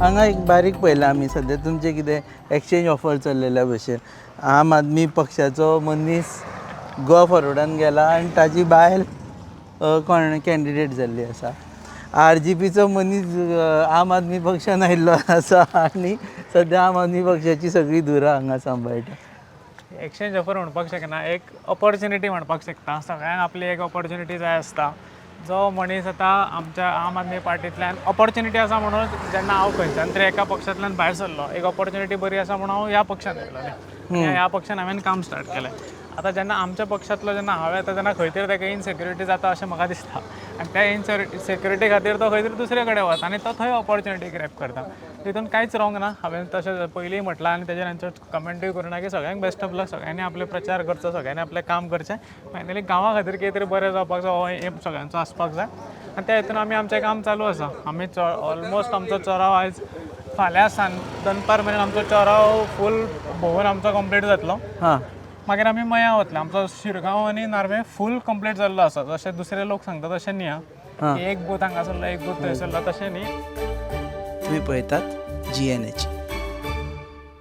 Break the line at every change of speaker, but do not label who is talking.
हांगा एक बारीक पळयला आमी सद्या तुमचे कितें एक्सचेंज ऑफर चल्लेल्या भशेन आम आदमी पक्षाचो मनीस गोवा फॉरवर्डान गेला आनी ताजी बायल कोण कॅन्डिडेट जाल्ली आसा. RGPचो मनीस आम आदमी पक्षान आयिल्लो आसा आनी सद्या आम आदमी पक्षाची सगळी धुरा हांगा सांबाळटा.
एक्सचेंज ऑफर म्हणपाक शकना, एक ऑपॉर्च्युनिटी म्हणपाक शकता. सगळ्यांक आपली एक ऑपॉर्च्युनिटी जाय आसता. जो मनीस आतां आमच्या आम आदमी पार्टींतल्यान ऑपॉर्च्युनिटी आसा म्हणून जेन्ना हांव खंयच्यान तरी एका पक्षांतल्यान भायर सरलो, एक ऑपॉर्च्युनिटी बरी आसा म्हणून हांव ह्या पक्षांत येयलोलें. ह्या पक्षान हांवें काम स्टार्ट केलें. आतां जेन्ना आमच्या पक्षांतलो जेन्ना हांव येता तेन्ना खंय तरी ताका इनसेक्युरिटी जाता अशें म्हाका दिसता. आनी त्या इनसेक्युरिटी खातीर तो खंय तरी दुसरे कडेन वता आनी तो थंय ऑपॉर्च्युनिटी ग्रॅब करता. तितून कांयच रॉंग ना. हांवें तशें पयलींय म्हटलां आनी तेजेर हांचे कमेंटूय करुना की सगळ्यांक बेस्ट ऑफ लक. सगळ्यांनी आपले प्रचार करचो, सगळ्यांनी आपलें काम करचें. फायनली गांवा खातीर कितें तरी बरें जावपाक जाय हो एम सगळ्यांचो आसपाक जाय. आनी त्या हितून आमचें काम चालू आसा. आमी ऑलमोस्ट आमचो चोराव आयज फाल्यां दनपार मेरेन आमचो चोराव फूल भोंवून आमचो कंप्लीट जातलो. मागीर आमी मयां वतले. आमचो शिरगांव आनी नार्वे फूल कंप्लीट जाल्लो आसा. जशें दुसरे लोक सांगता तशें न्ही आं. एक बूथ हांगा सरलो, एक बूथ थंय सरलो तशें न्ही.
तुम्ही पळयतात GNH.